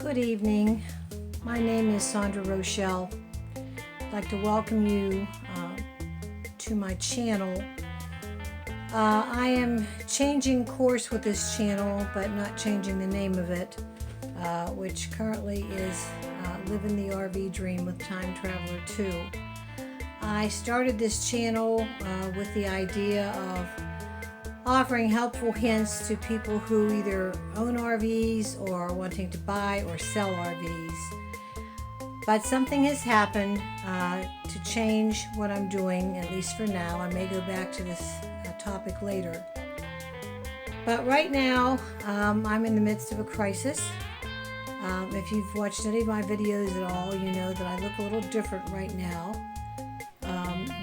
Good evening. My name is Sandra Rochelle. I'd like to welcome you to my channel. I am changing course with this channel, but not changing the name of it, which currently is Living the RV Dream with Time Traveler 2. I started this channel with the idea of offering helpful hints to people who either own RVs or are wanting to buy or sell RVs. But something has happened to change what I'm doing, at least for now. I may go back to this topic later. But right now, I'm in the midst of a crisis. If you've watched any of my videos at all, you know that I look a little different right now.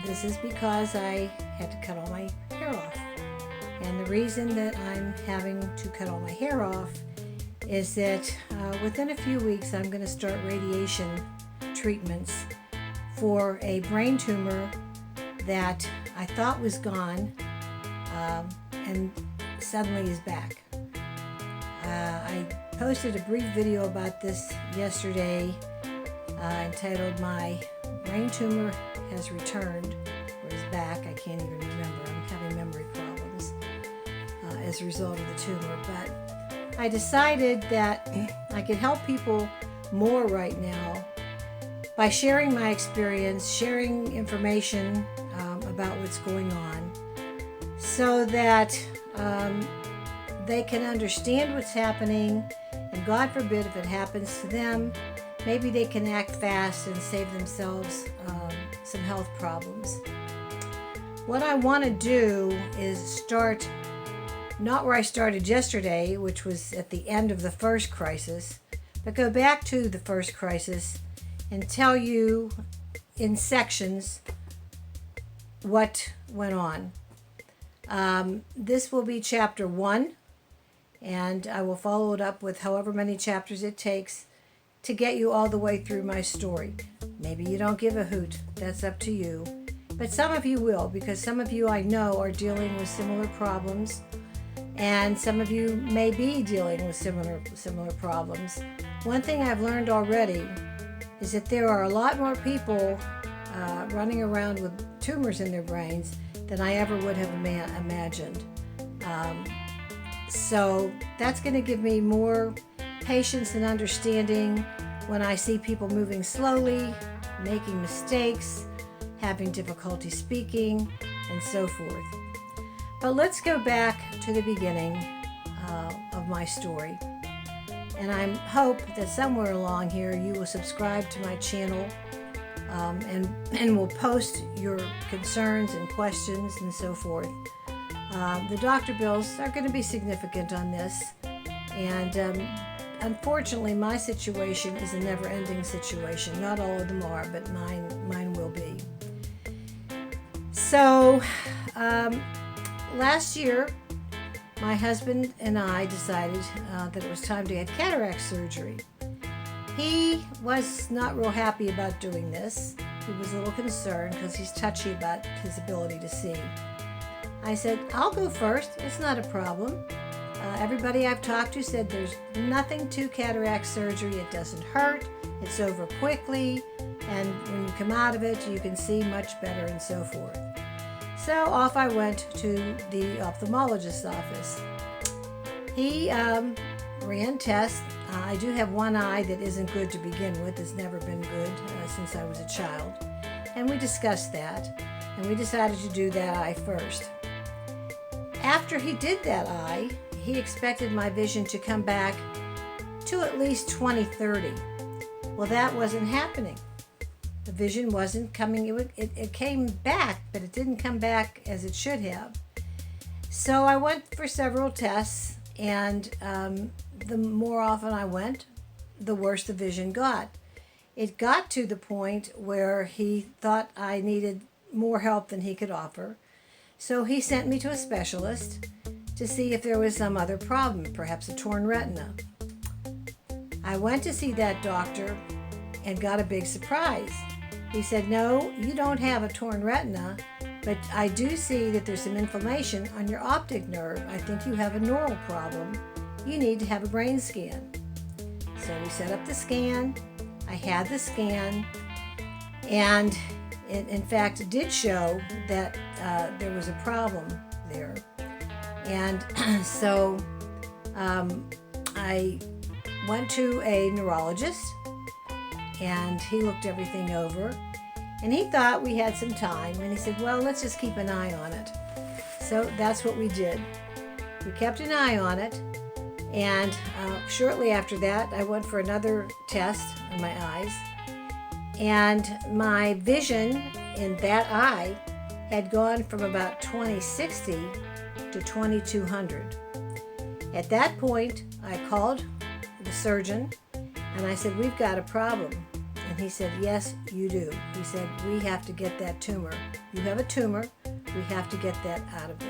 This is because I had to cut all my hair off. And the reason that I'm having to cut all my hair off is that within a few weeks I'm going to start radiation treatments for a brain tumor that I thought was gone and suddenly is back. I posted a brief video about this yesterday entitled "My Brain Tumor Has Returned," or is back. I can't even remember. I'm having memory problems as a result of the tumor. But I decided that I could help people more right now by sharing my experience, sharing information about what's going on, so that they can understand what's happening, and God forbid if it happens to them, maybe they can act fast and save themselves some health problems. What I want to do is start not where I started yesterday, which was at the end of the first crisis, but go back to the first crisis and tell you in sections what went on. This will be chapter 1, and I will follow it up with however many chapters it takes to get you all the way through my story. Maybe you don't give a hoot, that's up to you. But some of you will, because some of you I know are dealing with similar problems, and some of you may be dealing with similar problems. One thing I've learned already is that there are a lot more people running around with tumors in their brains than I ever would have imagined. So that's going to give me more patience and understanding when I see people moving slowly, making mistakes, having difficulty speaking, and so forth. But let's go back to the beginning of my story. And I hope that somewhere along here you will subscribe to my channel and will post your concerns and questions and so forth. The doctor bills are going to be significant on this, and unfortunately my situation is a never-ending situation. Not all of them are, but mine will be. So last year my husband and I decided that it was time to get cataract surgery. He was not real happy about doing this. He was a little concerned because he's touchy about his ability to see. I said, I'll go first. It's not a problem. Everybody I've talked to said there's nothing to cataract surgery. It doesn't hurt. It's over quickly. And when you come out of it, you can see much better and so forth. So off I went to the ophthalmologist's office. He ran tests. I do have one eye that isn't good to begin with. It's never been good since I was a child. And we discussed that. And we decided to do that eye first. After he did that eye, he expected my vision to come back to at least 20/30. Well, that wasn't happening. The vision wasn't coming. It came back, but it didn't come back as it should have. So I went for several tests, and the more often I went, the worse the vision got. It got to the point where he thought I needed more help than he could offer. So he sent me to a specialist to see if there was some other problem, perhaps a torn retina. I went to see that doctor and got a big surprise. He said, no, you don't have a torn retina, but I do see that there's some inflammation on your optic nerve. I think you have a neural problem. You need to have a brain scan. So we set up the scan. I had the scan, and it in fact did show that there was a problem there. And so I went to a neurologist, and he looked everything over, and he thought we had some time, and he said, well, let's just keep an eye on it. So that's what we did. We kept an eye on it, and shortly after that I went for another test on my eyes, and my vision in that eye had gone from about 20/60 to 2200. At that point I called the surgeon and I said, we've got a problem. And he said, yes, you do. He said, we have to get that tumor. You have a tumor. We have to get that out of there.